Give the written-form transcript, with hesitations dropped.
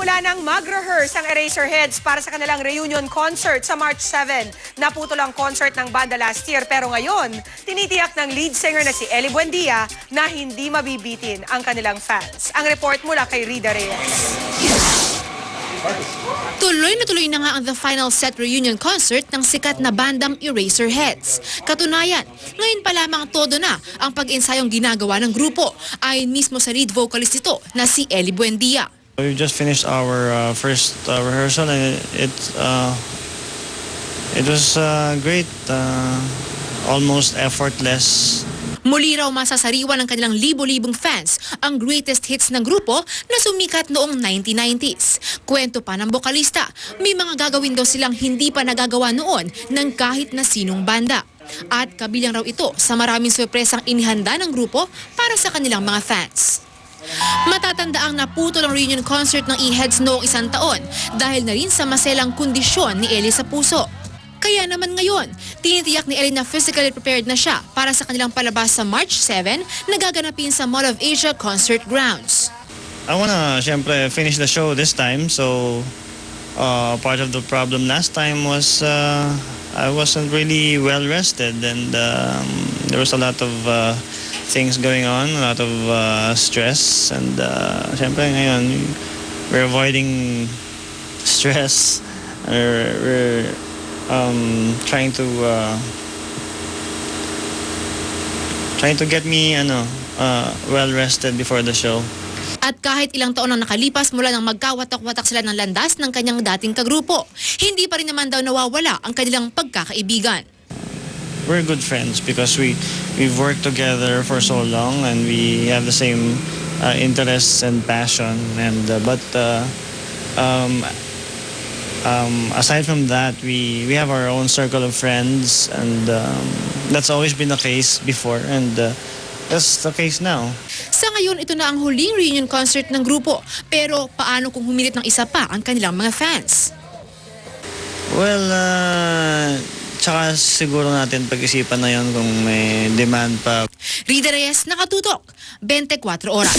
Nagsimula ng mag-rehearse ang Eraserheads para sa kanilang reunion concert sa March 7. Naputol ang concert ng banda last year pero ngayon, tinitiyak ng lead singer na si Ellie Buendia na hindi mabibitin ang kanilang fans. Ang report mula kay Rida Reyes. Tuloy na nga ang The Final Set reunion concert ng sikat na bandang Eraserheads. Katunayan, ngayon pa lamang todo na ang pag-ensayong ginagawa ng grupo ay mismo sa lead vocalist nito na si Ellie Buendia. We just finished our first rehearsal and it was great, almost effortless. Muli raw masasariwa ng kanilang libo-libong fans ang greatest hits ng grupo na sumikat noong 1990s. Kwento pa ng bokalista, may mga gagawin daw silang hindi pa nagagawa noon ng kahit na sinong banda. At kabilang raw ito sa maraming sorpresang inihanda ng grupo para sa kanilang mga fans. Matatandaang naputol ang reunion concert ng E-Heads noong 1 taon dahil na rin sa maselang kondisyon ni Ellie sa puso. Kaya naman ngayon, tinitiyak ni Ellie na physically prepared na siya para sa kanilang palabas sa March 7 na gaganapin sa Mall of Asia Concert Grounds. I wanna, syempre, finish the show this time. So, part of the problem last time was I wasn't really well rested and there was a lot of things going on, a lot of stress, and syempre ngayon we're avoiding stress. We're trying to get me well rested before the show. At kahit ilang taon ang nakalipas mula nang magkawatak-watak sila ng landas ng kanyang dating kagrupo, hindi pa rin naman daw nawawala ang kanilang pagkakaibigan. We're good friends because we've worked together for so long and we have the same interests and passion. And aside from that, we have our own circle of friends, and that's always been the case before, and that's the case now. Sa ngayon, ito na ang huling reunion concert ng grupo. Pero paano kung humilit ng isa pa ang kanilang mga fans? Well, tsaka siguro natin pag-isipan na yon kung may demand pa. Rida Reyes, Nakatutok, 24 Oras.